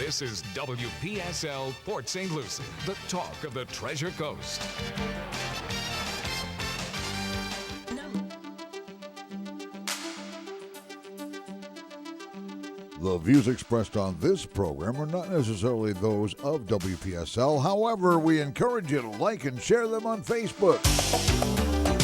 This is WPSL Port St. Lucie, the talk of the Treasure Coast. The views expressed on this program are not necessarily those of WPSL. However, we encourage you to like and share them on Facebook.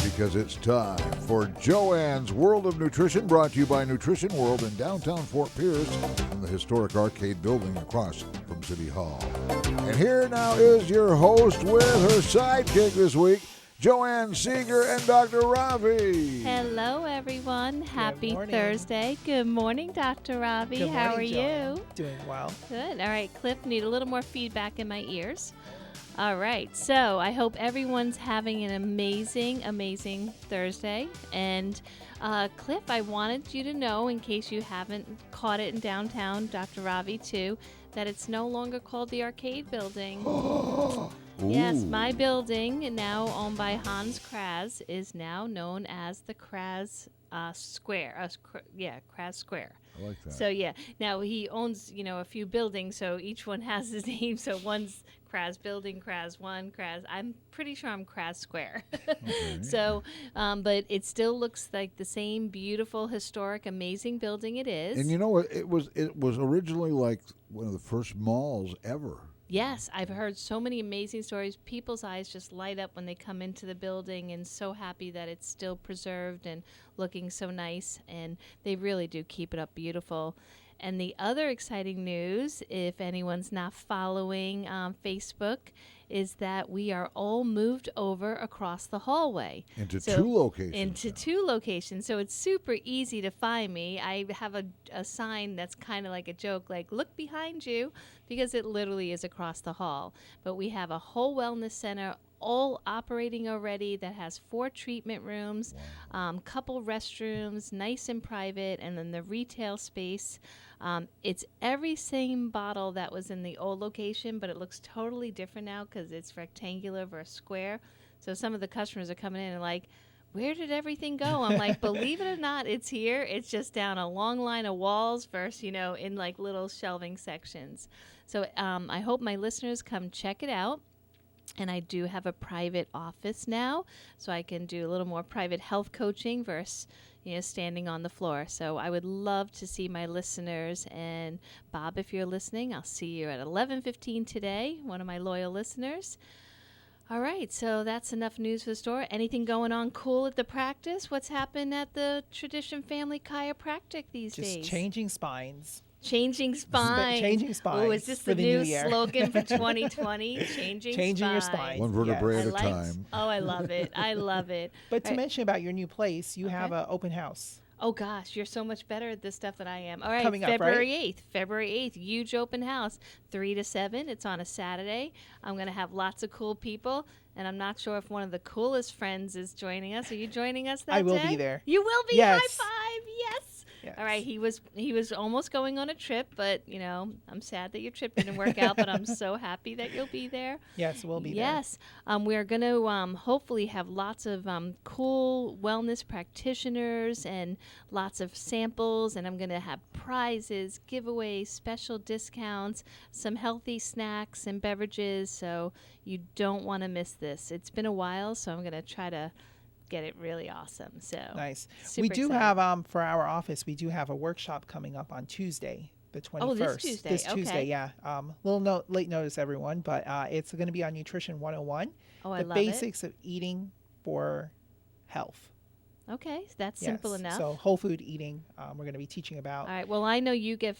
Because it's time for Joanne's World of Nutrition, brought to you by Nutrition World in downtown Fort Pierce in the historic arcade building across from City Hall. And here now is your host with her sidekick this week, Joanne Seegar and Dr. Ravi. Hello, everyone. Happy morning. Thursday. Good morning, Dr. Ravi. Good How morning, are Joanne. you? Doing well. Good. All right, Cliff, need a little more feedback in my ears. All right, so I hope everyone's having an amazing, amazing Thursday. And Cliff, I wanted you to know, in case you haven't caught it in downtown, Dr. Ravi too, that it's no longer called the Arcade Building. Yes, my building, now owned by Hans Kraz, is now known as the Kraz Square. Kraz Square. I like that. So, yeah. Now, he owns, a few buildings, so each one has his name. So, one's Kraz Building, Kraz 1, Kraz. I'm pretty sure I'm Kraz Square. Okay. So, but it still looks like the same beautiful, historic, amazing building it is. And you know what? It was originally like one of the first malls ever. Yes, I've heard so many amazing stories. People's eyes just light up when they come into the building and so happy that it's still preserved and looking so nice. And they really do keep it up beautiful. And the other exciting news, if anyone's not following Facebook, is that we are all moved over across the hallway. Into two locations. Into two locations. So it's super easy to find me. I have a sign that's kind of like a joke, like, look behind you, because it literally is across the hall. But we have a whole wellness center all operating already that has 4 treatment rooms, couple restrooms, nice and private, and then the retail space. It's every same bottle that was in the old location, but it looks totally different now because it's rectangular versus square. So some of the customers are coming in and like, where did everything go? I'm like, believe it or not, it's here. It's just down a long line of walls versus, in like little shelving sections. So I hope my listeners come check it out. And I do have a private office now, so I can do a little more private health coaching versus, standing on the floor. So I would love to see my listeners. And Bob, if you're listening, I'll see you at 11:15 today, one of my loyal listeners. All right, so that's enough news for the store. Anything going on cool at the practice? What's happened at the Tradition Family Chiropractic these days? Just changing spines. Changing spine. Changing spines. Oh, is this for the new year. slogan for 2020? Changing your spine. spine. One vertebrae Yes. at a time. Oh, I love it. I love it. But to All right. mention about your new place, you have Okay. an open house. Oh, gosh, you're so much better at this stuff than I am. All right, Coming up, February right? 8th. February 8th, huge open house, 3 to 7. It's on a Saturday. I'm going to have lots of cool people, and I'm not sure if one of the coolest friends is joining us. Are you joining us that day? I will be there. You will be? Yes. High five. Yes. Yes. All right, he was almost going on a trip, but, I'm sad that your trip didn't work out, but I'm so happy that you'll be there. Yes, we'll be Yes, we're going to hopefully have lots of cool wellness practitioners and lots of samples, and I'm going to have prizes, giveaways, special discounts, some healthy snacks and beverages, so you don't want to miss this. It's been a while, so I'm going to try to get it really awesome. So there. Nice. super We do excited. have, for our office, we do have a workshop coming up on Tuesday, the 21st. Oh, this Tuesday. This Okay. Tuesday, yeah. Late notice, everyone, but it's going to be on Nutrition 101. Oh, I the love basics of eating for health. it. Okay, so that's simple Yes. enough. So whole food eating, we're going to be teaching about. All right. Well, I know you get,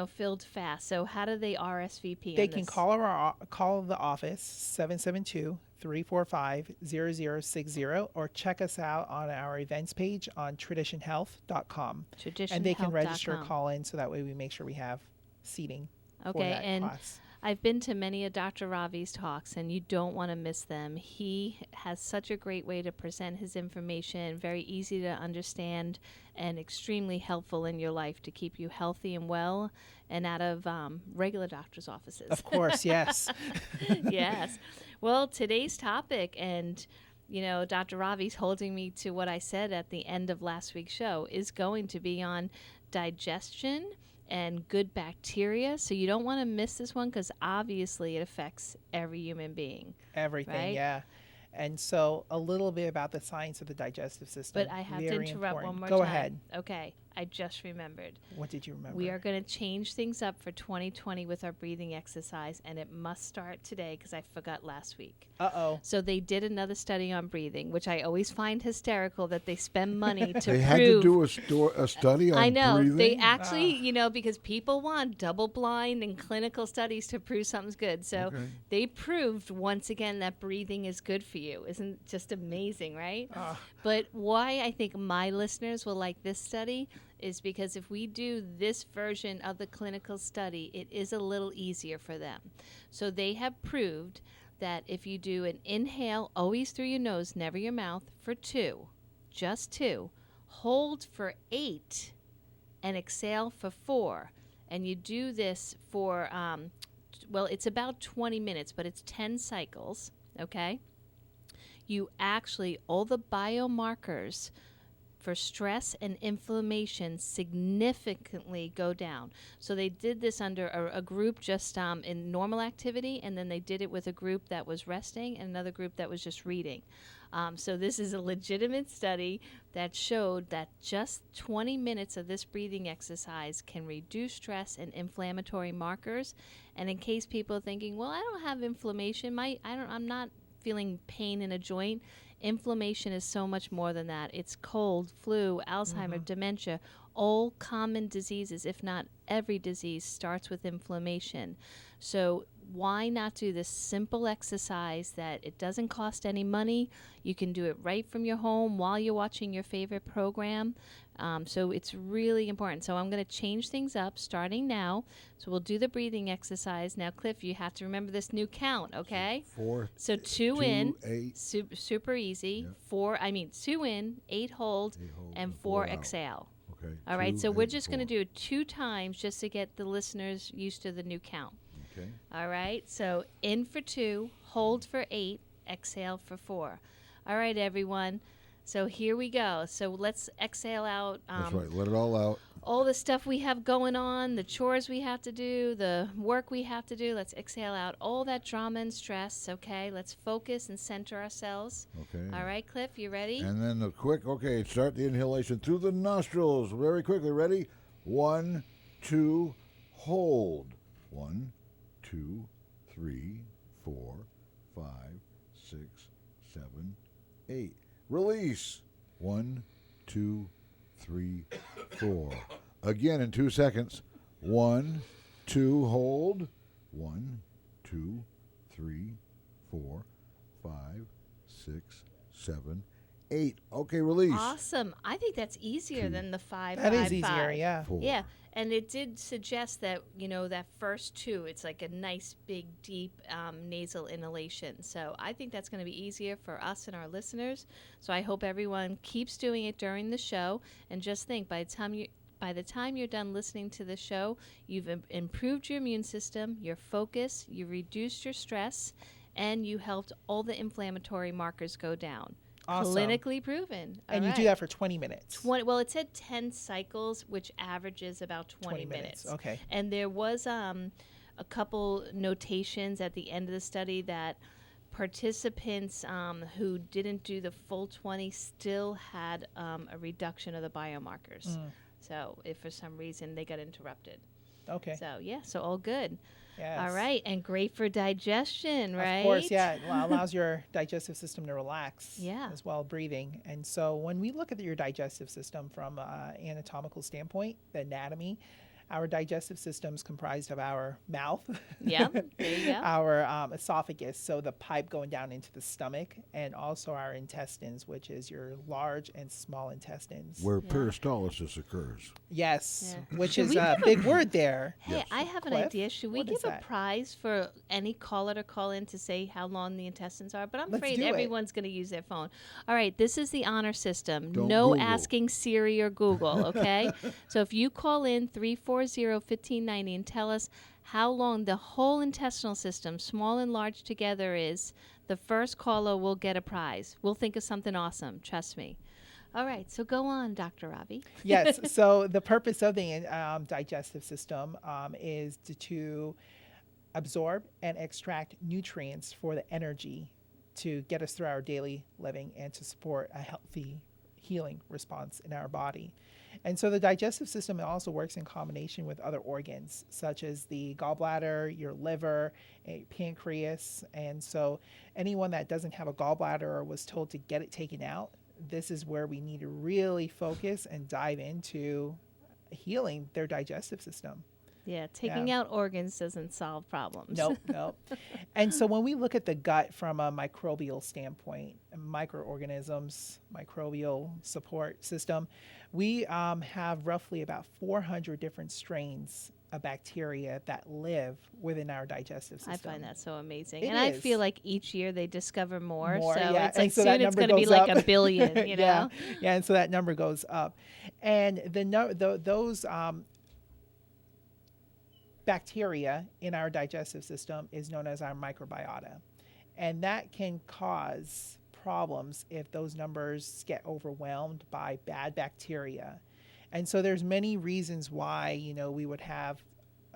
filled fast. So how do they RSVP? They on can this? call the office 772-345-0060 or check us out on our events page on traditionhealth.com. And they can register a call in so that way we make sure we have seating for Okay, that and class. I've been to many of Dr. Ravi's talks, and you don't want to miss them. He has such a great way to present his information, very easy to understand, and extremely helpful in your life to keep you healthy and well and out of regular doctor's offices. Of course, yes. Yes. Well, today's topic, and Dr. Ravi's holding me to what I said at the end of last week's show, is going to be on digestion and good bacteria. So you don't want to miss this one because obviously it affects every human being. Everything, right? Yeah. And so a little bit about the science of the digestive system. But I have to interrupt one more time. Go time. ahead. Okay, I just remembered. What did you remember? We are going to change things up for 2020 with our breathing exercise, and it must start today because I forgot last week. Uh-oh. So they did another study on breathing, which I always find hysterical that they spend money to They prove. had to do a study on I know. breathing? They actually, because people want double-blind and clinical studies to prove something's good. So they proved once again that breathing is good for you. Isn't it just amazing, right? But why I think my listeners will like this study is because if we do this version of the clinical study, it is a little easier for them. So they have proved that if you do an inhale, always through your nose, never your mouth, for 2, just 2, hold for 8, and exhale for 4, and you do this for, it's about 20 minutes, but it's 10 cycles, okay? You actually, all the biomarkers for stress and inflammation significantly go down. So they did this under a group just in normal activity, and then they did it with a group that was resting and another group that was just reading. So this is a legitimate study that showed that just 20 minutes of this breathing exercise can reduce stress and inflammatory markers. And in case people are thinking, well, I don't have inflammation, I'm not feeling pain in a joint. Inflammation is so much more than that. It's cold, flu, Alzheimer's, dementia, all common diseases, if not every disease, starts with inflammation. So why not do this simple exercise that it doesn't cost any money? You can do it right from your home while you're watching your favorite program. So it's really important. So I'm going to change things up starting now. So we'll do the breathing exercise. Now, Cliff, you have to remember this new count, okay? 4. So 2 in, 8. super easy. Yep. 2 in, 8 hold, and 4 exhale. Okay. All right, so we're just going to do it 2 times just to get the listeners used to the new count. Okay. All right, so in for 2, hold for 8, exhale for 4. All right, everyone. So here we go. So let's exhale out. That's right. Let it all out. All the stuff we have going on, the chores we have to do, the work we have to do. Let's exhale out all that drama and stress, okay? Let's focus and center ourselves. Okay. All right, Cliff, you ready? And then start the inhalation through the nostrils. Very quickly. Ready? 1, 2, hold. 1, 2, 3, 4, 5, 6, 7, 8. Release. 1, 2, 3, 4. Again in 2 seconds. 1, 2, hold. 1, 2, 3, 4, 5, 6, 7, 8. Okay, release. Awesome. I think that's easier than the 5, That 5, is easier, 5. yeah. 4. Yeah, and it did suggest that, that first 2, it's like a nice, big, deep nasal inhalation. So I think that's going to be easier for us and our listeners. So I hope everyone keeps doing it during the show. And just think, by the time you're done listening to the show, you've improved your immune system, your focus, you reduced your stress, and you helped all the inflammatory markers go down. Awesome. Clinically proven. And you do that for 20 minutes. Well, it said 10 cycles, which averages about 20 minutes. Okay. And there was a couple notations at the end of the study that participants who didn't do the full 20 still had a reduction of the biomarkers. So if for some reason they got interrupted. Okay. So, so all good. Yes. All right, and great for digestion, right? Of course, yeah. It allows your digestive system to relax Yeah. as well, breathing. And so when we look at your digestive system from an anatomical standpoint, the anatomy, our digestive system is comprised of our mouth, Yeah, there you go. our esophagus, so the pipe going down into the stomach, and also our intestines, which is your large and small intestines. Where peristalsis occurs. Yes, Yeah. which Should is we a give big word there. Hey, Yes. I have an Cliff, idea. Should we what give is a that? prize for any caller to call in to say how long the intestines are? But I'm Let's afraid do it. everyone's going to use their phone. All right, this is the honor system. Don't No Google. asking Siri or Google, okay? So if you call in 340-1590 and tell us how long the whole intestinal system, small and large together, is, the first caller will get a prize. We'll think of something awesome. Trust me. All right, so go on, Dr. Ravi. Yes, so the purpose of the digestive system is to absorb and extract nutrients for the energy to get us through our daily living and to support a healthy healing response in our body. And so the digestive system also works in combination with other organs, such as the gallbladder, your liver, pancreas. And so anyone that doesn't have a gallbladder or was told to get it taken out, this is where we need to really focus and dive into healing their digestive system. Yeah, taking out organs doesn't solve problems. Nope. And so when we look at the gut from a microbial standpoint, microorganisms, microbial support system, we have roughly about 400 different strains of bacteria that live within our digestive system. I find that so amazing. I feel like each year they discover more. So yeah. It's like soon it's going to be like a billion, you know? Yeah, and so that number goes up. And those bacteria in our digestive system is known as our microbiota. And that can cause problems if those numbers get overwhelmed by bad bacteria. And so there's many reasons why, we would have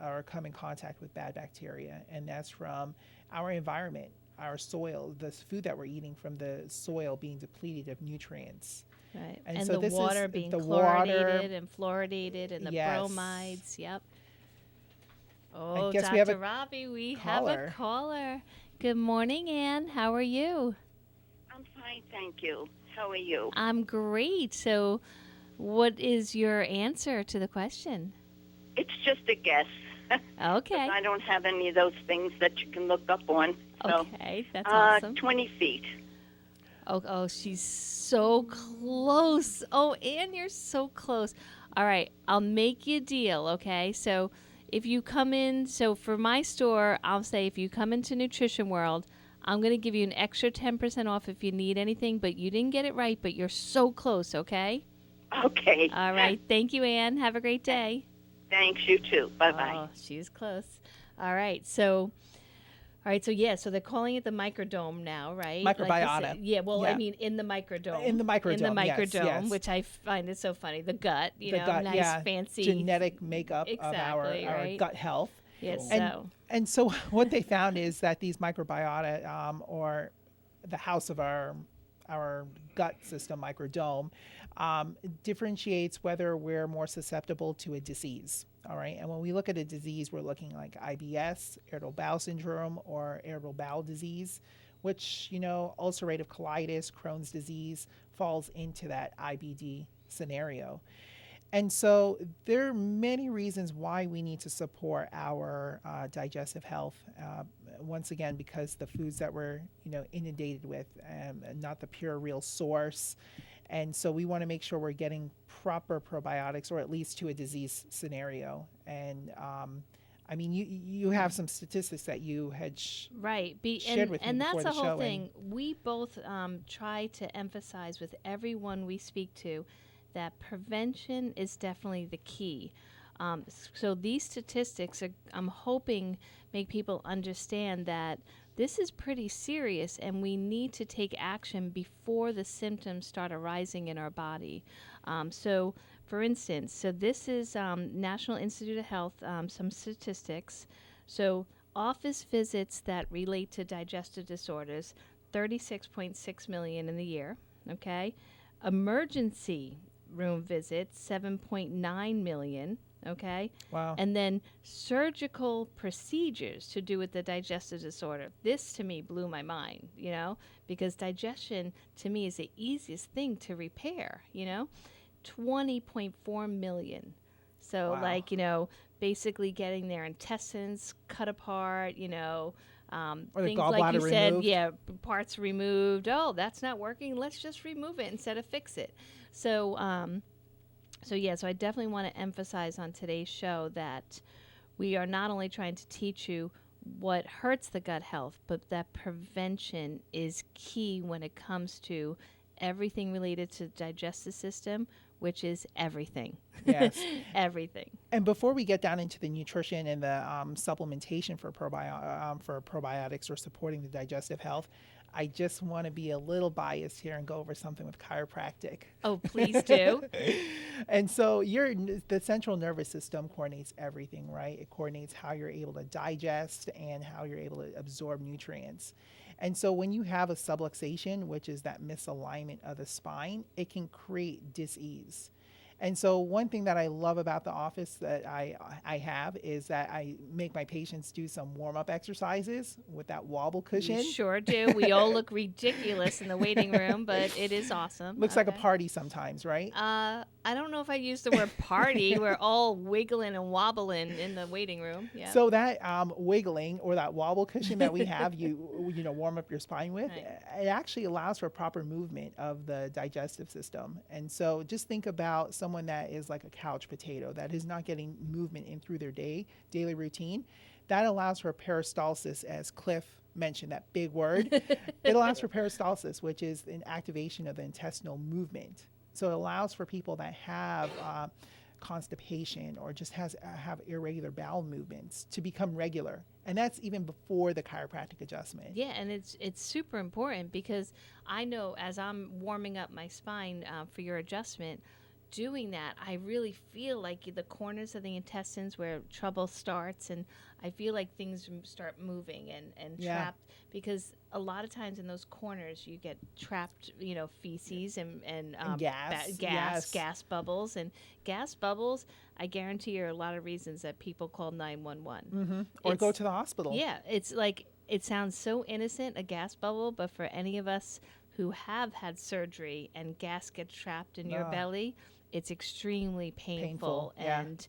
or come in contact with bad bacteria. And that's from our environment, our soil, the food that we're eating from the soil being depleted of nutrients. Right. And so the water being chlorinated and fluoridated and the bromides. Yep. Oh, Dr. Ravi, we have a caller. Good morning, Ann. How are you? I'm fine, thank you. How are you? I'm great. So what is your answer to the question? It's just a guess. Okay. I don't have any of those things that you can look up on. So, okay, that's awesome. 20 feet. Oh, she's so close. Oh, Ann, you're so close. All right, I'll make you a deal, okay? So if you come in, so for my store, I'll say if you come into Nutrition World, I'm going to give you an extra 10% off if you need anything, but you didn't get it right, but you're so close, okay? Okay. All right. Thank you, Ann. Have a great day. Thanks, you too. Bye-bye. Oh, she's close. All right. So they're calling it the microdome now, right? Microbiota. I mean, in the microdome. In the microdome, yes. Which I find is so funny. The gut, gut, nice, fancy. Genetic makeup of our gut health. Yes, and so what they found is that these microbiota, or the house of our gut system, microdome, differentiates whether we're more susceptible to a disease. All right. And when we look at a disease, we're looking like IBS, irritable bowel syndrome, or irritable bowel disease, which, ulcerative colitis, Crohn's disease falls into that IBD scenario. And so there are many reasons why we need to support our digestive health. Once again, because the foods that we're, inundated with, not the pure real source. And so we want to make sure we're getting proper probiotics, or at least to a disease scenario. And I mean, you have some statistics that you had shared with me before the show. And that's the whole thing. We both try to emphasize with everyone we speak to that prevention is definitely the key. So these statistics, I'm hoping, make people understand that this is pretty serious and we need to take action before the symptoms start arising in our body. So, for instance, this is National Institute of Health, some statistics. So office visits that relate to digestive disorders, 36.6 million in the year, okay? Emergency room visits, 7.9 million. Okay. Wow. And then surgical procedures to do with the digestive disorder. This to me blew my mind, because digestion to me is the easiest thing to repair, 20.4 million. So wow. Basically getting their intestines cut apart, or things like you removed. said, parts removed. Oh, that's not working. Let's just remove it instead of fix it. So I definitely want to emphasize on today's show that we are not only trying to teach you what hurts the gut health, but that prevention is key when it comes to everything related to the digestive system, which is everything. Yes. Everything. And before we get down into the nutrition and the supplementation for probiotics or supporting the digestive health, I just want to be a little biased here and go over something with chiropractic. Oh, please do. And so the central nervous system coordinates everything, right? It coordinates how you're able to digest and how you're able to absorb nutrients. And so when you have a subluxation, which is that misalignment of the spine, it can create dis-ease. And so one thing that I love about the office that I have is that I make my patients do some warm-up exercises with that wobble cushion. You sure do. We all look ridiculous in the waiting room, but it is awesome. Looks like a party sometimes, right? I don't know if I use the word party. We're all wiggling and wobbling in the waiting room. Yeah. So that wiggling or that wobble cushion that we have, you warm up your spine with, it actually allows for proper movement of the digestive system. And so just think about someone that is like a couch potato that is not getting movement in through their daily routine. That allows for peristalsis, as Cliff mentioned, that big word. It allows for peristalsis, which is an activation of the intestinal movement. So it allows for people that have constipation or just have irregular bowel movements to become regular. And that's even before the chiropractic adjustment. Yeah, and it's super important because I know as I'm warming up my spine for your adjustment, doing that, I really feel like the corners of the intestines where trouble starts, and I feel like things start moving and trapped, because a lot of times in those corners you get trapped, feces and gas bubbles. And gas bubbles, I guarantee are a lot of reasons that people call 911. Mm-hmm. Or go to the hospital. Yeah, it's like, it sounds so innocent, a gas bubble, but for any of us who have had surgery and gas gets trapped in your belly, it's extremely painful. And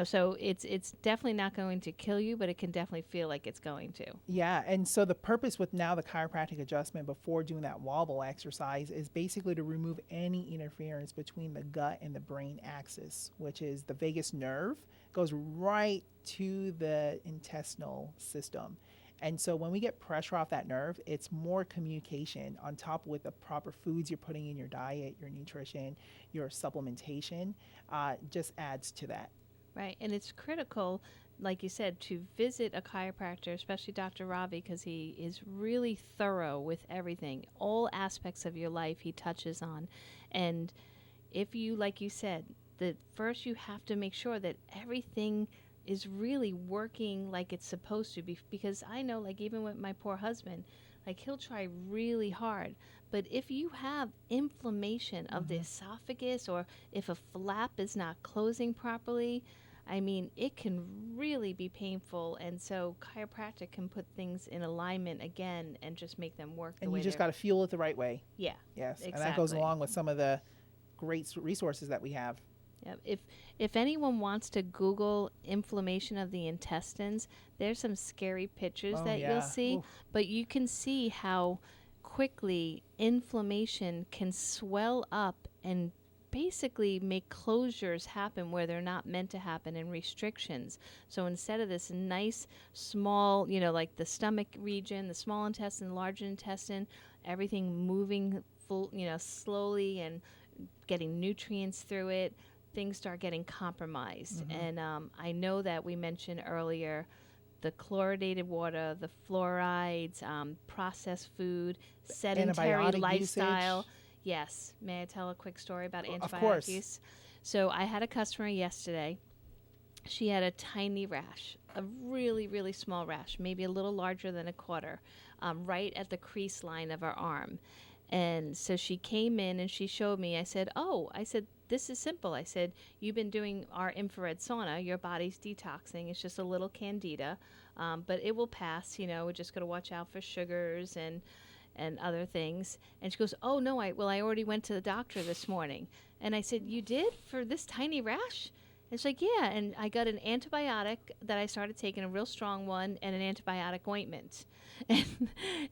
so it's definitely not going to kill you, but it can definitely feel like it's going to. Yeah, and so the purpose with now the chiropractic adjustment before doing that wobble exercise is basically to remove any interference between the gut and the brain axis, which is the vagus nerve, goes right to the intestinal system. And so when we get pressure off that nerve, it's more communication on top with the proper foods you're putting in your diet, your nutrition, your supplementation, just adds to that. Right. And it's critical, like you said, to visit a chiropractor, especially Dr. Ravi, because he is really thorough with everything. All aspects of your life he touches on. And if you, like you said, that first you have to make sure that everything is really working like it's supposed to be, because I know, like, even with my poor husband, like, he'll try really hard, but if you have inflammation of the esophagus, or if a flap is not closing properly, I mean, it can really be painful. And so chiropractic can put things in alignment again and just make them work the way. And you just got to fuel it the right way. Yeah. Yes. Exactly. And that goes along with some of the great resources that we have. Yeah. If anyone wants to Google inflammation of the intestines, there's some scary pictures that you'll see. Oof. But you can see how quickly inflammation can swell up and basically make closures happen where they're not meant to happen, and restrictions. So instead of this nice small, like the stomach region, the small intestine, large intestine, everything moving full, slowly and getting nutrients through it, things start getting compromised. And I know that we mentioned earlier the chloridated water, the fluorides, processed food, sedentary antibiotic lifestyle. usage. Yes. May I tell a quick story about Of antibiotic course. use? So I had a customer yesterday. She had a tiny rash, a really, really small rash, maybe a little larger than a quarter, right at the crease line of her arm. And so she came in and she showed me. I said, this is simple. I said, you've been doing our infrared sauna. Your body's detoxing. It's just a little candida, but it will pass. We're just going to watch out for sugars and other things. And she goes, oh, no, I already went to the doctor this morning. And I said, you did, for this tiny rash? And she's like, yeah. And I got an antibiotic that I started taking, a real strong one, and an antibiotic ointment.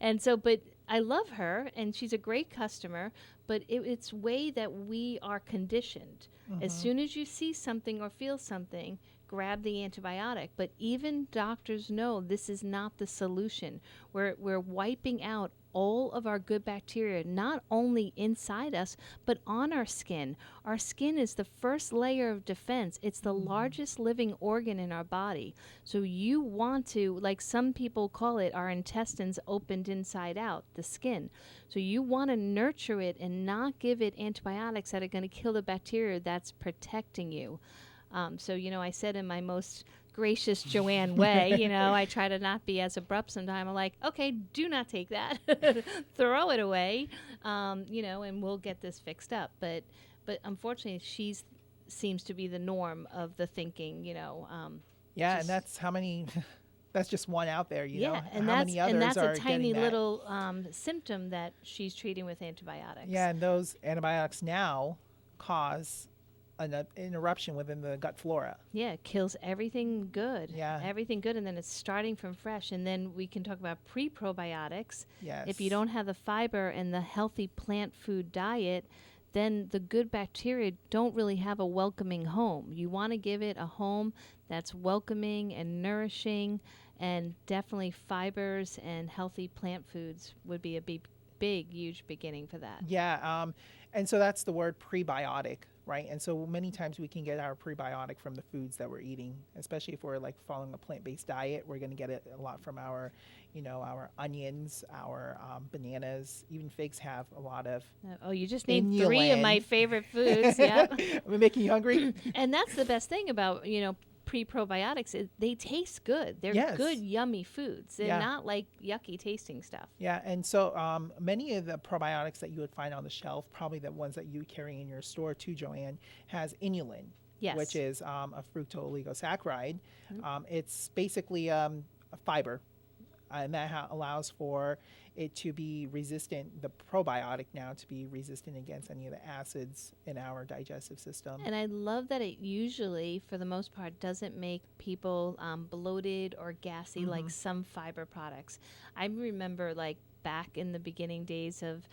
And so, but I love her, and she's a great customer, but it's way that we are conditioned. As soon as you see something or feel something, grab the antibiotic. But even doctors know this is not the solution. We're wiping out all of our good bacteria, not only inside us, but on our skin. Our skin is the first layer of defense. It's the largest living organ in our body. So you want to, like some people call it, our intestines opened inside out, the skin. So you want to nurture it and not give it antibiotics that are going to kill the bacteria that's protecting you. So, I said in my most gracious Joanne way, I try to not be as abrupt sometimes. I'm like, okay, do not take that. Throw it away, and we'll get this fixed up. But unfortunately, seems to be the norm of the thinking, Yeah, and that's how many... That's just one out there, you know. And how many others that's are a tiny getting that? little symptom that she's treating with antibiotics. Yeah, and those antibiotics now cause an interruption within the gut flora. Yeah, it kills everything good. Yeah. Everything good, and then it's starting from fresh. And then we can talk about pre-probiotics. Yes. If you don't have the fiber and the healthy plant food diet, then the good bacteria don't really have a welcoming home. You want to give it a home that's welcoming and nourishing, and definitely fibers and healthy plant foods would be a big, huge beginning for that. Yeah, and so that's the word prebiotic, right? And so many times we can get our prebiotic from the foods that we're eating, especially if we're like following a plant-based diet. We're going to get it a lot from our, our onions, our bananas. Even figs have a lot of You just named 3 of my favorite foods. Yeah, Am I making you hungry? And that's the best thing about, pre-probiotics. They taste good. They're good, yummy foods. They're not like yucky tasting stuff. Yeah, and so many of the probiotics that you would find on the shelf, probably the ones that you carry in your store too, Joanne, has inulin, which is a fructooligosaccharide. It's basically a fiber, and that allows for it to be resistant, the probiotic now, to be resistant against any of the acids in our digestive system. And I love that it usually, for the most part, doesn't make people bloated or gassy like some fiber products. I remember like back in the beginning days of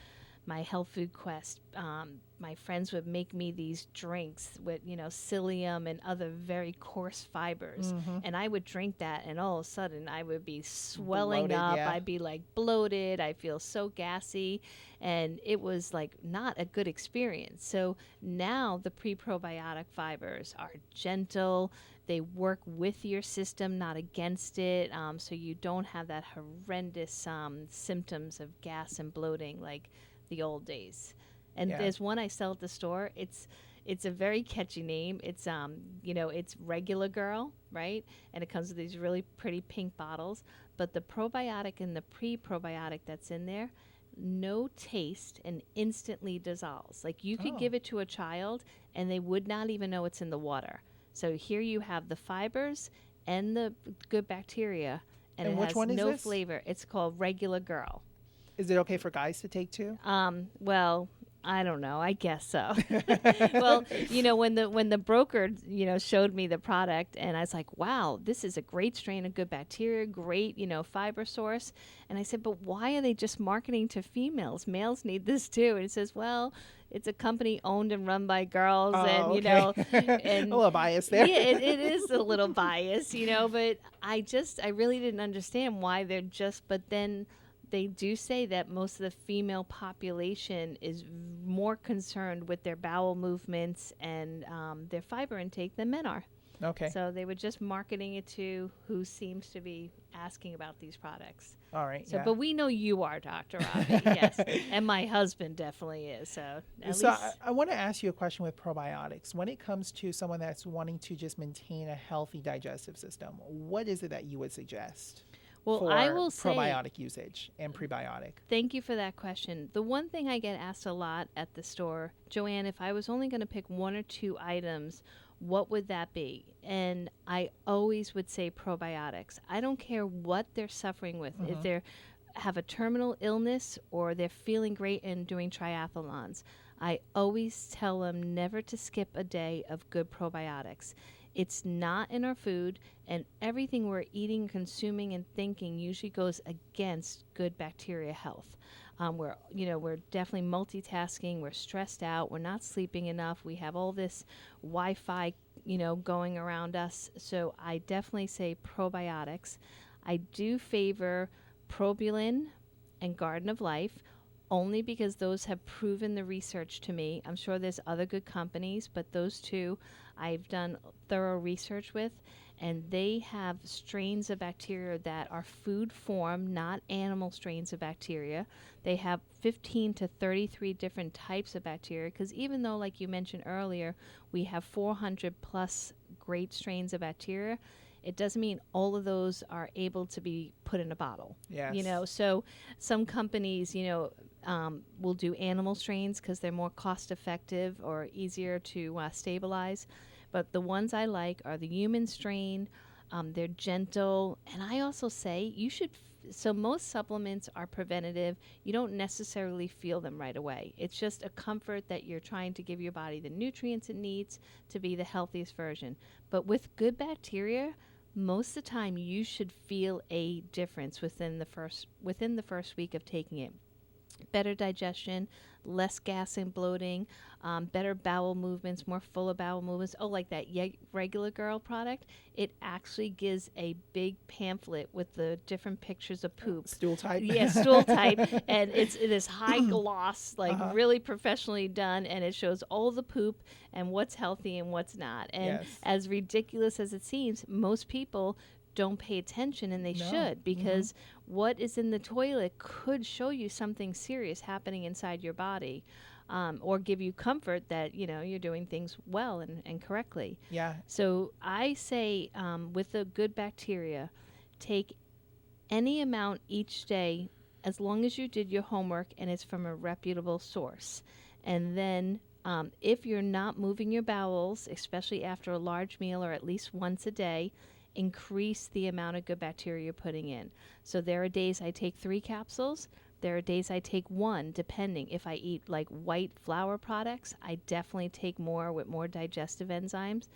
my health food quest, my friends would make me these drinks with, psyllium and other very coarse fibers. And I would drink that, and all of a sudden I would be swelling bloated, up. yeah. I'd be like bloated. I feel so gassy. And it was like not a good experience. So now the pre-probiotic fibers are gentle. They work with your system, not against it. So you don't have that horrendous symptoms of gas and bloating like the old days. And there's one I sell at the store. It's a very catchy name. It's it's Regular Girl, right? And it comes with these really pretty pink bottles. But the probiotic and the pre-probiotic that's in there, no taste and instantly dissolves. Like you could give it to a child and they would not even know it's in the water. So here you have the fibers and the good bacteria, and it which has one is no this? flavor. It's called Regular Girl. Is it okay for guys to take too? Well, I don't know. I guess so. Well, when the broker, showed me the product, and I was like, wow, this is a great strain of good bacteria, great, fiber source. And I said, but why are they just marketing to females? Males need this too. And it says, well, it's a company owned and run by girls, and and a little bias there. Yeah, it is a little bias, but I really didn't understand why they're just. But then they do say that most of the female population is more concerned with their bowel movements and their fiber intake than men are. Okay. So they were just marketing it to who seems to be asking about these products. All right. So, but we know you are, Dr. Ravi, yes, and my husband definitely is. So, I want to ask you a question with probiotics. When it comes to someone that's wanting to just maintain a healthy digestive system, what is it that you would suggest? Well, I will say probiotic usage and prebiotic. Thank you for that question. The one thing I get asked a lot at the store, Joanne, if I was only going to pick 1 or 2 items, what would that be? And I always would say probiotics. I don't care what they're suffering with. If they have a terminal illness or they're feeling great and doing triathlons, I always tell them never to skip a day of good probiotics. It's not in our food, and everything we're eating, consuming, and thinking usually goes against good bacteria health. We're definitely multitasking. We're stressed out. We're not sleeping enough. We have all this Wi-Fi, going around us. So I definitely say probiotics. I do favor Probulin and Garden of Life, only because those have proven the research to me. I'm sure there's other good companies, but those two I've done thorough research with, and they have strains of bacteria that are food form, not animal strains of bacteria. They have 15 to 33 different types of bacteria, because even though, like you mentioned earlier, we have 400 plus great strains of bacteria, it doesn't mean all of those are able to be put in a bottle. Yes. You know, so some companies, will do animal strains because they're more cost effective or easier to stabilize. But the ones I like are the human strain. They're gentle. And I also say you should, so most supplements are preventative. You don't necessarily feel them right away. It's just a comfort that you're trying to give your body the nutrients it needs to be the healthiest version. But with good bacteria, most of the time you should feel a difference within the first week of taking it. Better digestion, less gas and bloating, better bowel movements, more fuller bowel movements. Oh, like that Regular Girl product, it actually gives a big pamphlet with the different pictures of poop. Stool type. Yeah, stool type. And it is high gloss, like really professionally done, and it shows all the poop and what's healthy and what's not. And Yes. as ridiculous as it seems, most people don't pay attention, and they should, because what is in the toilet could show you something serious happening inside your body, or give you comfort that you're doing things well and correctly. Yeah. So I say, with the good bacteria, take any amount each day as long as you did your homework and it's from a reputable source. And then if you're not moving your bowels, especially after a large meal or at least once a day, increase the amount of good bacteria you're putting in. So there are days I take 3 capsules. There are days I take 1, depending. If I eat like white flour products, I definitely take more with more digestive enzymes,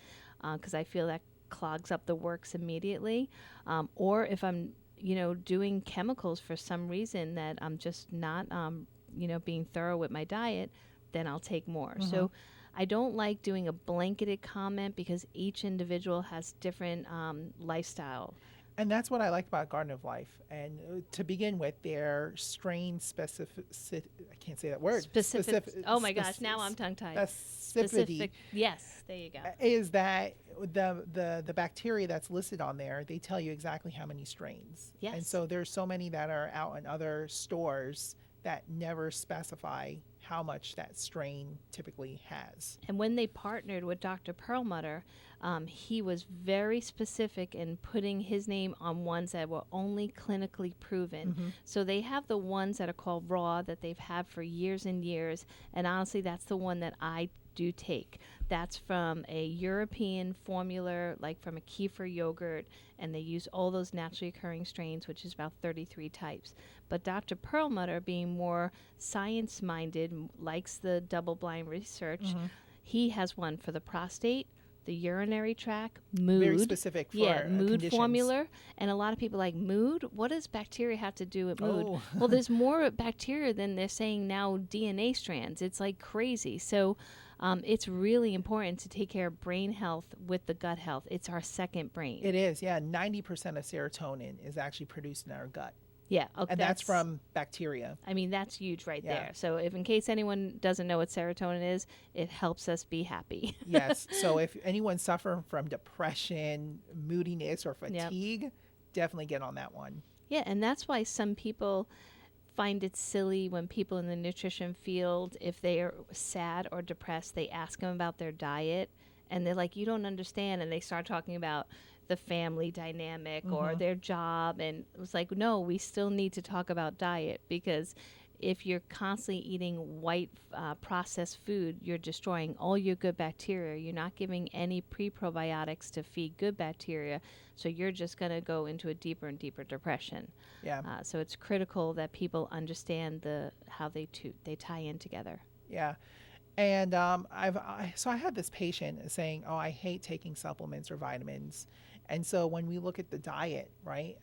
because I feel that clogs up the works immediately. Or if I'm, doing chemicals for some reason that I'm just not, being thorough with my diet, then I'll take more. So I don't like doing a blanketed comment because each individual has different lifestyle. And that's what I like about Garden of Life. And to begin with, their strain specific, I can't say that word. Specific. Oh my gosh, now I'm tongue-tied. Specificity. Yes, there you go. Is that the bacteria that's listed on there, they tell you exactly how many strains. Yes. And so there's so many that are out in other stores that never specify how much that strain typically has. And when they partnered with Dr. Perlmutter, he was very specific in putting his name on ones that were only clinically proven. So they have the ones that are called raw that they've had for years and years. And honestly, that's the one that I do take. That's from a European formula, like from a kefir yogurt, and they use all those naturally occurring strains, which is about 33 types. But Dr. Perlmutter, being more science-minded, likes the double-blind research, he has one for the prostate, the urinary tract, mood. Very specific for mood conditions. formula. And a lot of people like, mood? What does bacteria have to do with mood? Oh. Well, there's more bacteria than they're saying now DNA strands. It's like crazy. So it's really important to take care of brain health with the gut health. It's our second brain. It is, yeah. 90% of serotonin is actually produced in our gut. Yeah. Okay, And that's from bacteria. I mean, that's huge right Yeah. there. So if in case anyone doesn't know what serotonin is, it helps us be happy. Yes. So if anyone suffering from depression, moodiness, or fatigue, definitely get on that one. Yeah, and that's why some people find it silly when people in the nutrition field, if they are sad or depressed, they ask them about their diet, and they're like, you don't understand, and they start talking about the family dynamic or their job, and it was like, no, we still need to talk about diet, because if you're constantly eating white processed food, you're destroying all your good bacteria. You're not giving any pre-probiotics to feed good bacteria, so you're just going to go into a deeper and deeper depression. Yeah. So it's critical that people understand how they tie in together. Yeah. And I had this patient saying, oh, I hate taking supplements or vitamins. And so when we look at the diet, right,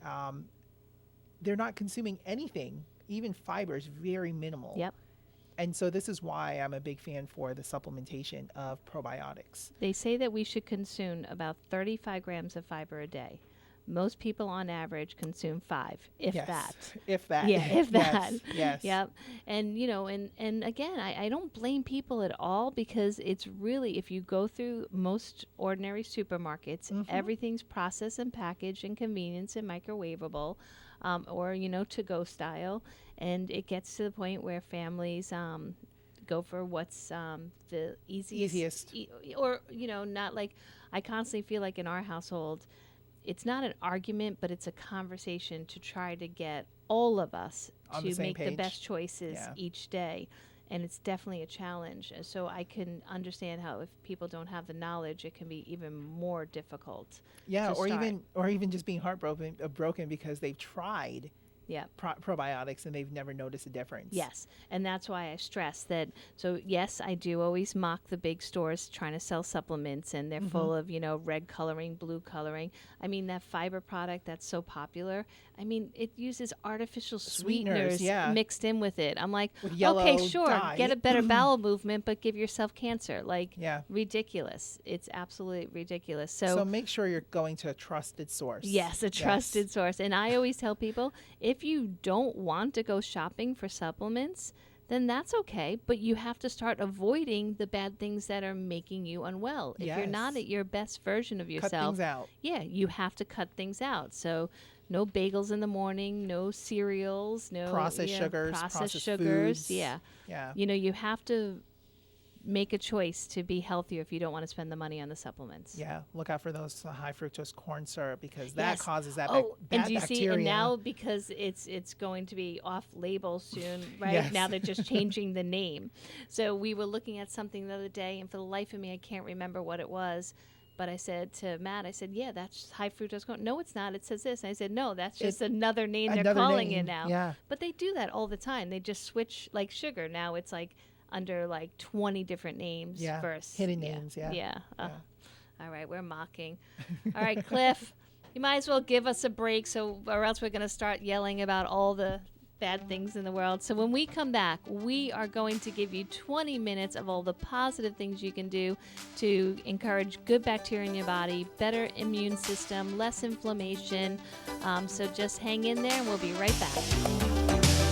they're not consuming anything. Even fiber is very minimal. Yep. And so this is why I'm a big fan for the supplementation of probiotics. They say that we should consume about 35 grams of fiber a day. Most people on average consume 5, if Yes. that. If that. Yeah, if that. Yes. Yes. Yep. And, and again, I don't blame people at all, because it's really, if you go through most ordinary supermarkets, everything's processed and packaged and convenience and microwavable, or, to-go style. And it gets to the point where families go for what's the easiest. Or, not like, I constantly feel like in our household, it's not an argument, but it's a conversation to try to get all of us On the to same make the page. best choices Yeah. each day. And it's definitely a challenge. So I can understand how if people don't have the knowledge, it can be even more difficult. Yeah, to or start. even just being broken because they've tried Yeah. probiotics and they've never noticed a difference. Yes, and that's why I stress that. So yes, I do always mock the big stores trying to sell supplements, and they're full of, red coloring, blue coloring. I mean, that fiber product that's so popular, I mean, it uses artificial sweeteners yeah. mixed in with it. I'm like, With yellow okay, sure, dye. get a better bowel movement, but give yourself cancer. Like, Yeah. ridiculous. It's absolutely ridiculous. So make sure you're going to a trusted source. Yes, a trusted source. And I always tell people, if you don't want to go shopping for supplements, then that's okay. But you have to start avoiding the bad things that are making you unwell. If you're not Yes. at your best version of yourself, Cut things out. yeah, you have to cut things out. So no bagels in the morning, no cereals, no Processed sugars, processed processed sugars. foods. Yeah. Yeah. You have to make a choice to be healthier if you don't want to spend the money on the supplements. Yeah, look out for those high fructose corn syrup because that Yes. causes that and bad do you bacteria. see? And now because it's going to be off label soon, right? Yes. Now they're just changing the name. So we were looking at something the other day, and for the life of me, I can't remember what it was. But I said to Matt, I said, yeah, that's high fructose corn. No, it's not. It says this. And I said, no, that's just another name they're another calling name, it now. yeah. But they do that all the time. They just switch, like sugar. Now it's like under like 20 different names. Yeah, Versus, hidden names, yeah. Yeah. All right, we're mocking. All right, Cliff, you might as well give us a break, or else we're going to start yelling about all the bad things in the world. So when we come back, we are going to give you 20 minutes of all the positive things you can do to encourage good bacteria in your body, better immune system, less inflammation. So just hang in there, and we'll be right back.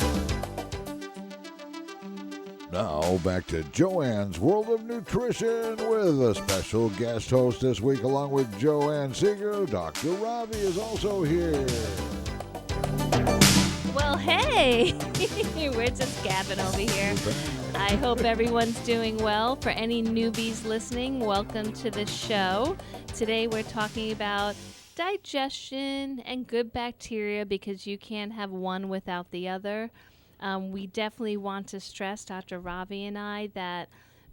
Now back to Joanne's World of Nutrition with a special guest host this week along with Joanne Seegar. Dr. Ravi is also here. Well, hey, we're just gabbing over here. I hope everyone's doing well. For any newbies listening, welcome to the show. Today we're talking about digestion and good bacteria because you can't have one without the other. We definitely want to stress, Dr. Ravi and I, that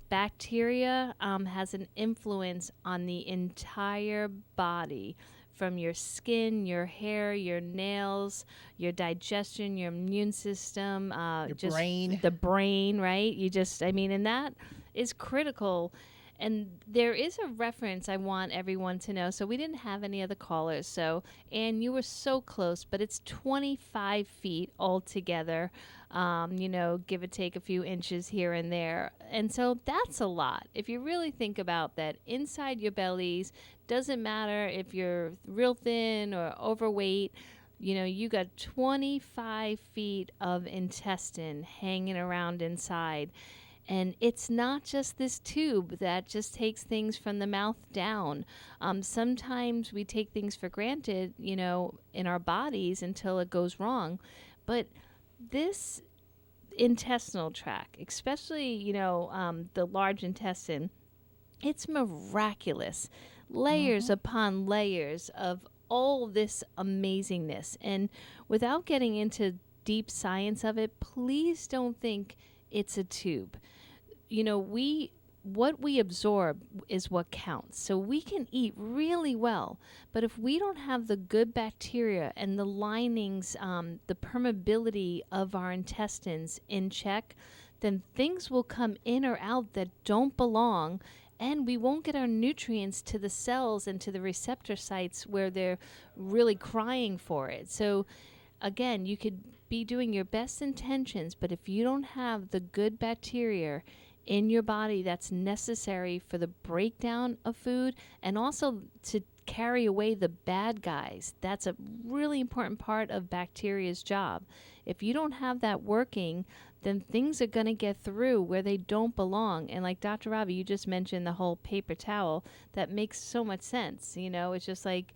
bacteria has an influence on the entire body, from your skin, your hair, your nails, your digestion, your immune system, Your brain. the brain, right? And that is critical. And there is a reference I want everyone to know. So we didn't have any other callers. So, Anne, you were so close, but it's 25 feet altogether, give or take a few inches here and there. And so that's a lot. If you really think about that, inside your bellies, doesn't matter if you're real thin or overweight, you got 25 feet of intestine hanging around inside. And it's not just this tube that just takes things from the mouth down. Sometimes we take things for granted, in our bodies until it goes wrong. But this intestinal tract, especially, the large intestine, it's miraculous. Layers upon layers of all this amazingness. And without getting into deep science of it, please don't think it's a tube. What we absorb is what counts. So we can eat really well, but if we don't have the good bacteria and the linings, the permeability of our intestines in check, then things will come in or out that don't belong, and we won't get our nutrients to the cells and to the receptor sites where they're really crying for it. So again, you could be doing your best intentions, but if you don't have the good bacteria in your body that's necessary for the breakdown of food and also to carry away the bad guys. That's a really important part of bacteria's job. If you don't have that working, then things are going to get through where they don't belong. And like Dr. Ravi, you just mentioned the whole paper towel. That makes so much sense. It's just like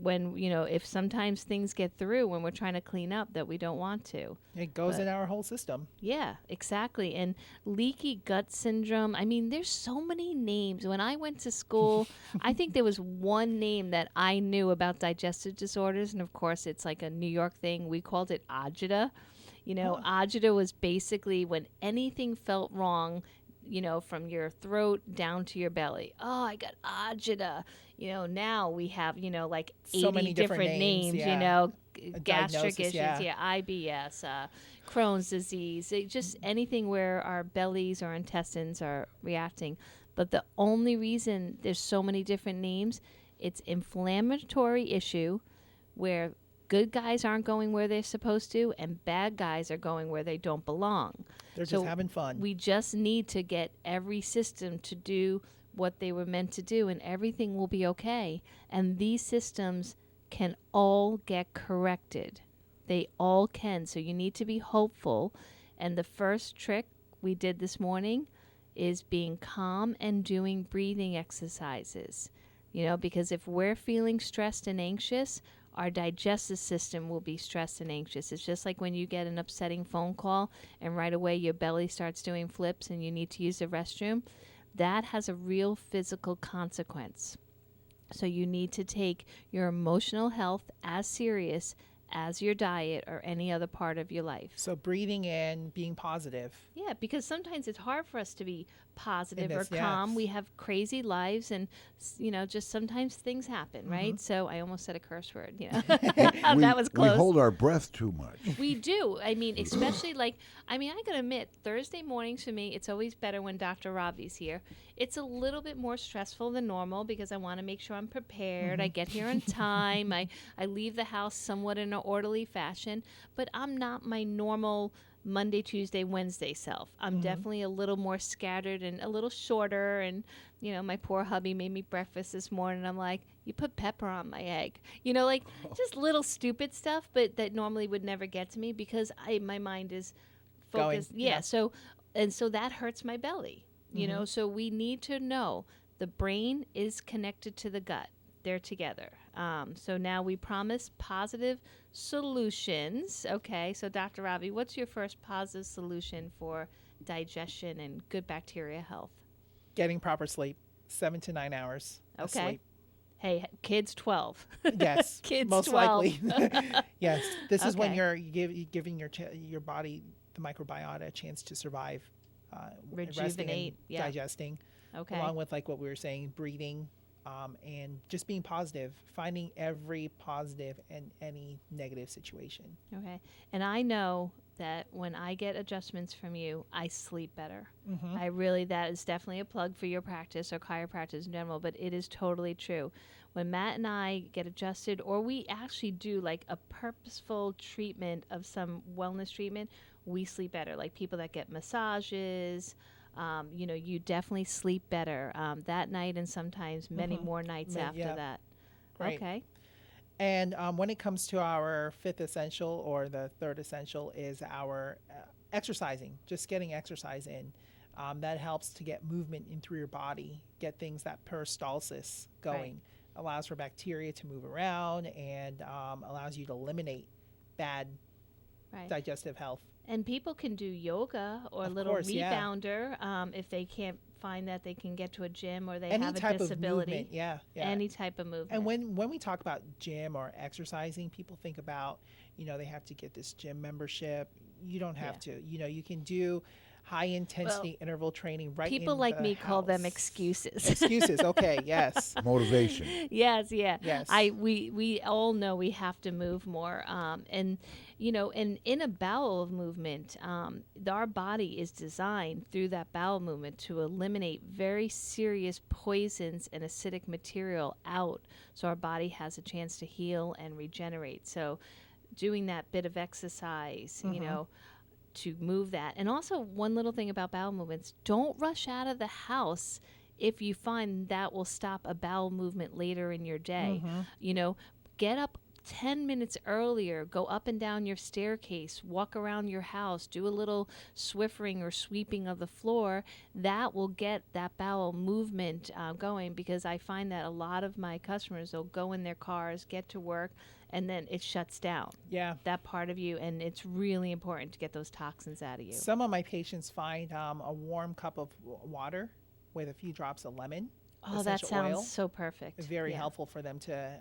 when, if sometimes things get through when we're trying to clean up that we don't want to. It goes in our whole system. Yeah, exactly. And leaky gut syndrome. I mean, there's so many names. When I went to school, I think there was one name that I knew about digestive disorders. And of course, it's like a New York thing. We called it agita. Agita was basically when anything felt wrong, from your throat down to your belly. Oh, I got agita. Now we have, like 80 so many different names, gastric issues, yeah. IBS, Crohn's disease, just anything where our bellies or intestines are reacting. But the only reason there's so many different names, it's inflammatory issue where good guys aren't going where they're supposed to and bad guys are going where they don't belong. They're just having fun. We just need to get every system to do what they were meant to do and everything will be okay. And these systems can all get corrected. They all can. So you need to be hopeful. And the first trick we did this morning is being calm and doing breathing exercises. Because if we're feeling stressed and anxious, our digestive system will be stressed and anxious. It's just like when you get an upsetting phone call and right away your belly starts doing flips and you need to use the restroom. That has a real physical consequence. So you need to take your emotional health as serious as your diet or any other part of your life. So breathing in, being positive. Yeah, because sometimes it's hard for us to be positive or Yes. calm. We have crazy lives and, just sometimes things happen, right? So I almost said a curse word, That was close. We hold our breath too much. We do. I mean, especially I got to admit, Thursday mornings for me, it's always better when Dr. Ravi's here. It's a little bit more stressful than normal because I want to make sure I'm prepared. I get here on time. I leave the house somewhat in an orderly fashion, but I'm not my normal Monday, Tuesday, Wednesday self. I'm definitely a little more scattered and a little shorter. And, my poor hubby made me breakfast this morning. I'm like, you put pepper on my egg. Just little stupid stuff, but that normally would never get to me because my mind is focused. Yeah. So that hurts my belly. So we need to know the brain is connected to the gut. They're together. So now we promise positive solutions. Okay, so Dr. Ravi, what's your first positive solution for digestion and good bacteria health? Getting proper sleep, 7 to 9 hours of Okay. sleep. Hey, kids 12. Yes, Kids most 12. likely. Yes, this is when Okay. you're giving your body, the microbiota, a chance to survive, resting Rejuvenate, and yeah. digesting, Okay. along with like what we were saying, breathing, and just being positive, finding every positive in any negative situation. Okay. And I know that when I get adjustments from you, I sleep better. That is definitely a plug for your practice or chiropractic in general, but it is totally true. When Matt and I get adjusted, or we actually do like a purposeful treatment of some wellness treatment, we sleep better. Like people that get massages, you definitely sleep better that night and sometimes many more nights after that. Right. Okay. And when it comes to our fifth essential or the third essential is our exercising, just getting exercise in. That helps to get movement in through your body, get things that peristalsis going, allows for bacteria to move around and allows you to eliminate bad digestive health. And people can do yoga or a Of little course, yeah. rebounder if they can't find that they can get to a gym or they Any have a type disability. of movement, yeah. Any type of movement. And when we talk about gym or exercising, people think about, they have to get this gym membership. You don't have to. You can do high intensity interval training right people in like the me call them house. excuses. Excuses, okay, yes. Motivation. Yes. Yes. We all know we have to move more. And in a bowel movement, our body is designed through that bowel movement to eliminate very serious poisons and acidic material out, so our body has a chance to heal and regenerate. So, doing that bit of exercise, to move that. And also, one little thing about bowel movements: don't rush out of the house if you find that will stop a bowel movement later in your day. You know, get up 10 minutes earlier, go up and down your staircase, walk around your house, do a little Swiffering or sweeping of the floor. That will get that bowel movement going, because I find that a lot of my customers, they'll go in their cars, get to work, and then it shuts down that part of you, and it's really important to get those toxins out of you. Some of my patients find a warm cup of water with a few drops of lemon. Oh, that sounds oil, so perfect. very helpful for them to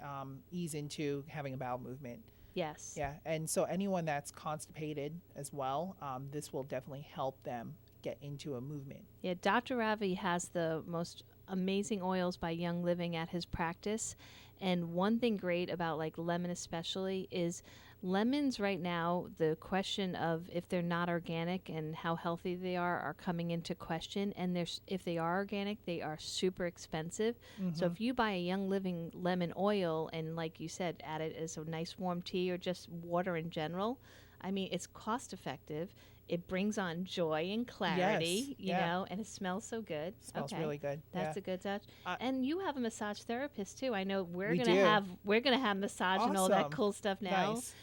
ease into having a bowel movement. Yes. Yeah, and so anyone that's constipated as well, this will definitely help them get into a movement. Yeah, Dr. Ravi has the most amazing oils by Young Living at his practice. And one thing great about like lemon especially is lemons right now, the question of if they're not organic and how healthy they are coming into question. And if they are organic, they are super expensive. So if you buy a Young Living lemon oil and, like you said, add it as a nice warm tea or just water in general, I mean, it's cost effective. It brings on joy and clarity, you know, and it smells so good. Smells really good. That's a good touch. And you have a massage therapist too. I know we're We gonna do. have massage and all that Awesome. cool stuff now. Nice.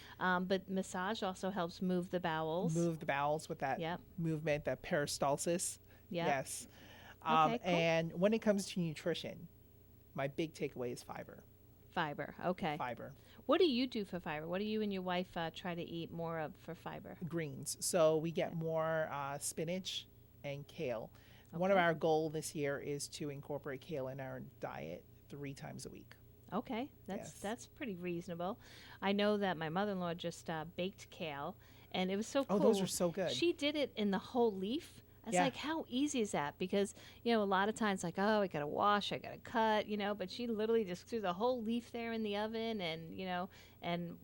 But massage also helps move the bowels. Move the bowels with that movement, that peristalsis. Yep. Yes. Okay, cool. And when it comes to nutrition, my big takeaway is fiber. Fiber. Okay. Fiber. What do you do for fiber? What do you and your wife try to eat more of for fiber? Greens. So we get more spinach and kale. One of our goals this year is to incorporate kale in our diet 3 times a week. Okay, that's pretty reasonable. I know that my mother-in-law just baked kale, and it was so cool. Oh, those are so good. She did it in the whole leaf. I was Yeah. like, how easy is that? Because, you know, a lot of times like, oh, I got to wash, I got to cut, you know, but she literally just threw the whole leaf there in the oven, and, you know, and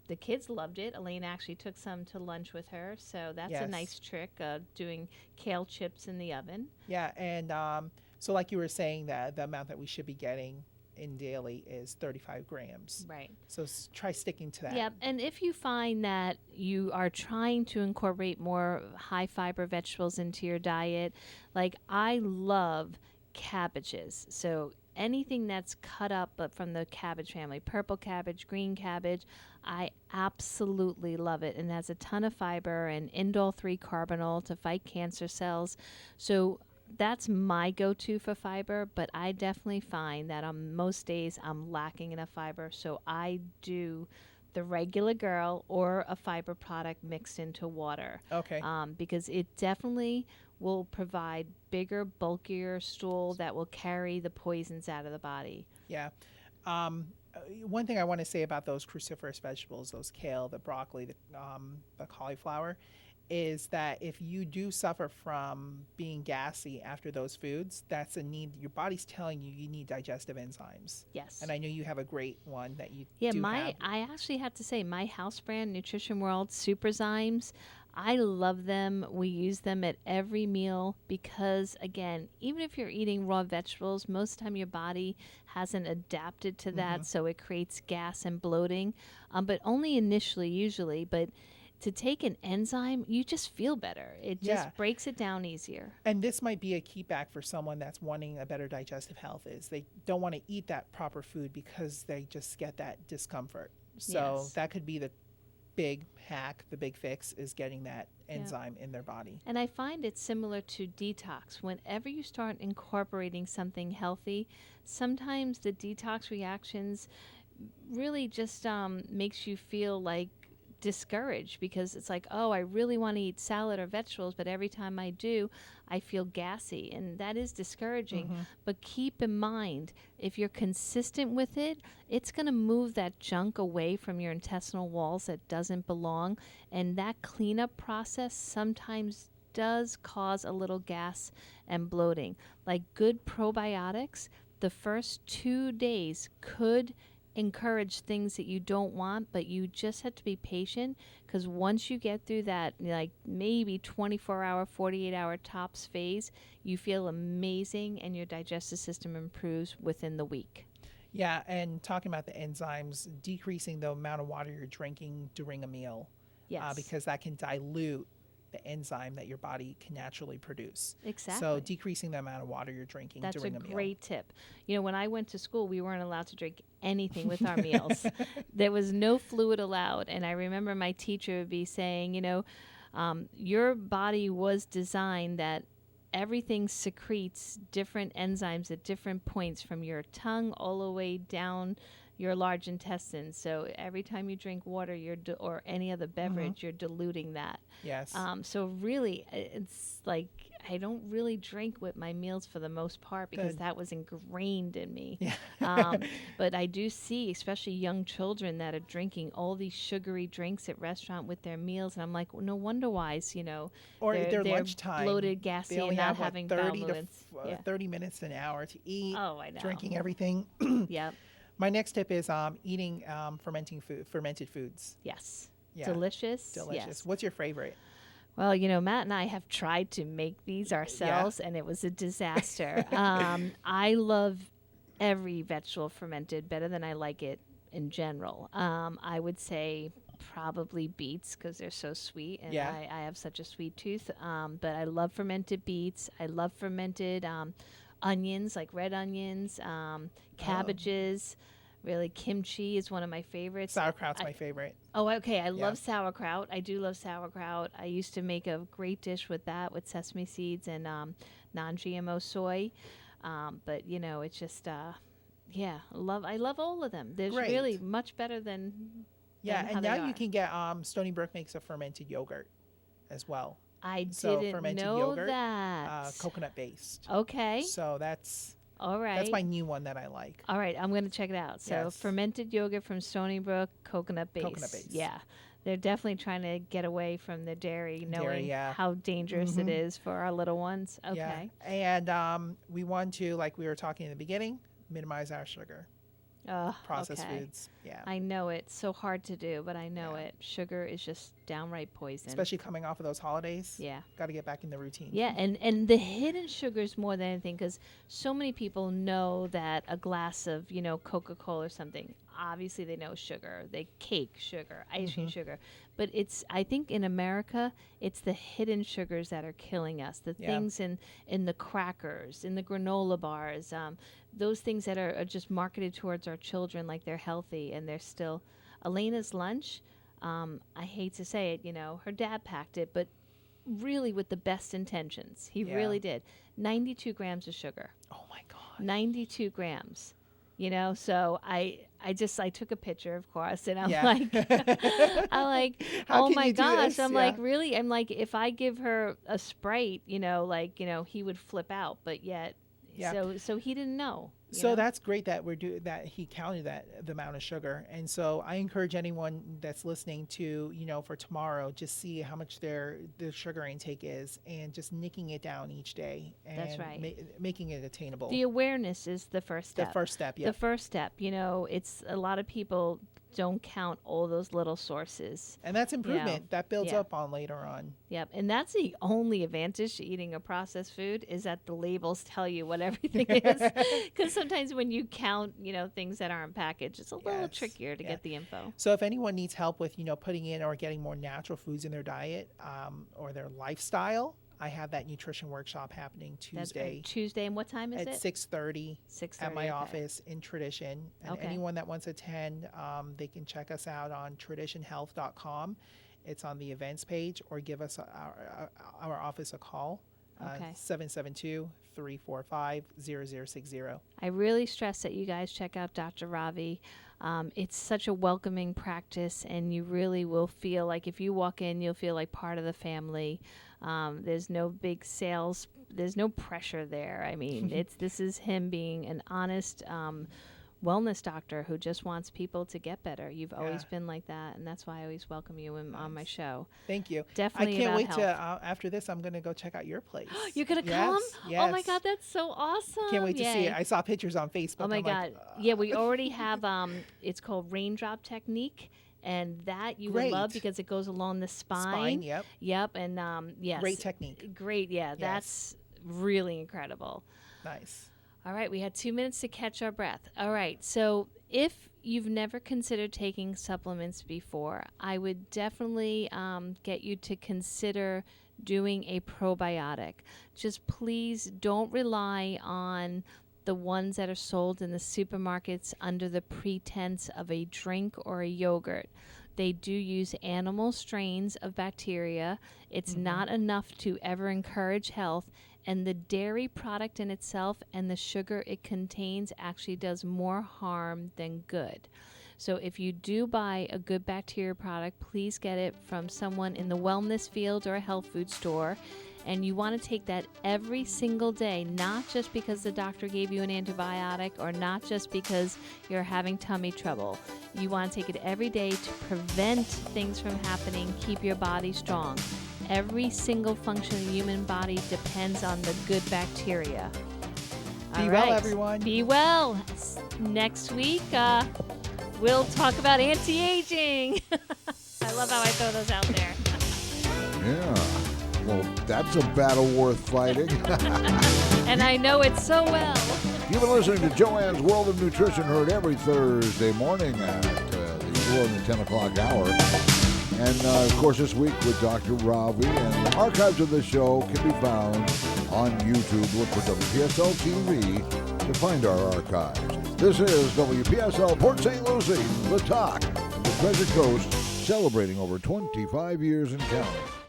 the kids loved it. Elaine actually took some to lunch with her. So that's a nice trick, doing kale chips in the oven. Yeah, and so like you were saying, that the amount that we should be getting in daily is 35 grams. Right. So try sticking to that. Yep. And if you find that you are trying to incorporate more high fiber vegetables into your diet, like I love cabbages. So anything that's cut up but from the cabbage family, purple cabbage, green cabbage, I absolutely love it. And has a ton of fiber and indole 3 carbonyl to fight cancer cells. So that's my go-to for fiber, but I definitely find that on most days I'm lacking enough fiber, so I do the regular girl or a fiber product mixed into water. Okay. Because it definitely will provide bigger, bulkier stool that will carry the poisons out of the body. Yeah. One thing I want to say about those cruciferous vegetables, those kale, the broccoli, the cauliflower, is that if you do suffer from being gassy after those foods, that's a need. Your body's telling you need digestive enzymes. Yes. And I know you have a great one that you Yeah, do have. I actually have to say my house brand, Nutrition World Superzymes, I love them. We use them at every meal because, again, even if you're eating raw vegetables, most of the time your body hasn't adapted to that, so it creates gas and bloating, but only initially usually. But to take an enzyme, you just feel better. It just breaks it down easier. And this might be a key back for someone that's wanting a better digestive health, is they don't want to eat that proper food because they just get that discomfort. So that could be the big hack, the big fix, is getting that enzyme in their body. And I find it's similar to detox. Whenever you start incorporating something healthy, sometimes the detox reactions really just makes you feel like discouraged, because it's like, oh, I really want to eat salad or vegetables, but every time I do, I feel gassy, and that is discouraging. But keep in mind, if you're consistent with it, it's going to move that junk away from your intestinal walls that doesn't belong, and that cleanup process sometimes does cause a little gas and bloating. Like good probiotics, the first 2 days could encourage things that you don't want, but you just have to be patient, because once you get through that, like maybe 24-hour, 48-hour tops phase, you feel amazing and your digestive system improves within the week. Yeah, and talking about the enzymes, decreasing the amount of water you're drinking during a meal, Yes. because that can dilute the enzyme that your body can naturally produce. Exactly. So decreasing the amount of water you're drinking That's during a a meal. great tip. You know, when I went to school, we weren't allowed to drink anything with our meals. There was no fluid allowed. And I remember my teacher would be saying, you know, your body was designed that everything secretes different enzymes at different points from your tongue all the way down your large intestine. So every time you drink water, or any other beverage, you're diluting that. Yes. So really, it's like I don't really drink with my meals for the most part because that was ingrained in me. Yeah. But I do see, especially young children that are drinking all these sugary drinks at restaurant with their meals, and I'm like, well, no wonder why, you know, Or they're lunchtime, bloated, gassy, they only and not have having 30 bowel to movements. 30 minutes to an hour to eat. Oh, I know. Drinking everything. Yep. My next tip is eating fermented foods. Yes. Yeah. Delicious. Delicious. Yes. What's your favorite? Well, you know, Matt and I have tried to make these ourselves, and it was a disaster. I love every vegetable fermented better than I like it in general. I would say probably beets because they're so sweet, and I have such a sweet tooth. But I love fermented beets. I love fermented onions, like red onions, cabbages. Really, kimchi is one of my favorites. Sauerkraut's my favorite. Oh, okay. I love sauerkraut. I do love sauerkraut. I used to make a great dish with that, with sesame seeds and non-GMO soy. But you know, it's just, I love all of them. There's really much better than. Yeah, than and how now they you are. can get Stony Brook makes a fermented yogurt as well. I So didn't fermented know yogurt, that. coconut based. Okay. So that's All right. that's my new one that I like. All right, I'm going to check it out. So Yes. fermented yogurt from Stony Brook, coconut base. Coconut base. Yeah. They're definitely trying to get away from the dairy, knowing yeah. how dangerous it is for our little ones. Okay. Yeah. And we want to, like we were talking in the beginning, minimize our sugar. Processed foods. Yeah. I know it's so hard to do, but I know it. Sugar is just downright poison. Especially coming off of those holidays. Yeah. Got to get back in the routine. Yeah, and the hidden sugars more than anything, because so many people know that a glass of, you know, Coca-Cola or something, obviously they know sugar, cake sugar, ice cream sugar, but I think in America, it's the hidden sugars that are killing us, the things in the crackers, in the granola bars, those things that are just marketed towards our children like they're healthy, and they're still. Elena's lunch, I hate to say it, you know, her dad packed it, but really with the best intentions. He really did. 92 grams of sugar. Oh my God. 92 grams. You know, so I took a picture, of course, and I'm Yeah. like, How oh can my you do gosh. this? I'm Yeah. like, really? I'm like, if I give her a Sprite, you know, like, you know, he would flip out, but yet, so he didn't know. you So know? that's great that that he counted the amount of sugar. And so I encourage anyone that's listening to, you know, for tomorrow, just see how much their sugar intake is and just nicking it down each day and That's right. making it attainable. The awareness is the first step. The first step, yeah. The first step, you know, it's a lot of people don't count all those little sources. And that's improvement. That builds Yeah. up on later on. Yep, and that's the only advantage to eating a processed food is that the labels tell you what everything is. Because sometimes when you count, you know, things that aren't packaged, it's a little trickier to get the info. So if anyone needs help with, you know, putting in or getting more natural foods in their diet or their lifestyle, I have that nutrition workshop happening Tuesday. Tuesday, and what time is at it? 6:30 at my okay. office in Tradition. And anyone that wants to attend, they can check us out on traditionhealth.com. It's on the events page, or give us our office a call, 772-345-0060. I really stress that you guys check out Dr. Ravi. It's such a welcoming practice, and you really will feel like if you walk in, you'll feel like part of the family. There's no big sales. There's no pressure there. I mean, this is him being an honest wellness doctor who just wants people to get better. You've always been like that, and that's why I always welcome you on my show. Thank you. Definitely I can't about wait health. to, after this, I'm going to go check out your place. You're going to Yes, come? Yes. Oh, my God, that's so awesome. Can't wait to see Yay. it. I saw pictures on Facebook. Oh, my I'm God. like, Yeah, we already have, it's called raindrop technique. And that you would love because it goes along the spine. Yep. Yep. And yes. Great technique. Great. Yeah. That's really incredible. Nice. All right. We had 2 minutes to catch our breath. All right. So if you've never considered taking supplements before, I would definitely get you to consider doing a probiotic. Just please don't rely on the ones that are sold in the supermarkets under the pretense of a drink or a yogurt. They do use animal strains of bacteria. It's not enough to ever encourage health. And the dairy product in itself and the sugar it contains actually does more harm than good. So if you do buy a good bacteria product, please get it from someone in the wellness field or a health food store. And you want to take that every single day, not just because the doctor gave you an antibiotic or not just because you're having tummy trouble. You want to take it every day to prevent things from happening, keep your body strong. Every single function of the human body depends on the good bacteria. Be well, everyone. Be well. Next week, we'll talk about anti-aging. I love how I throw those out there. Yeah. Well, that's a battle worth fighting. And I know it so well. You've been listening to Joanne's World of Nutrition, heard every Thursday morning at the 11 to 10 o'clock hour. And, of course, this week with Dr. Ravi. And the archives of the show can be found on YouTube. Look for WPSL TV to find our archives. This is WPSL Port St. Lucie, the talk of the Treasure Coast, celebrating over 25 years and counting.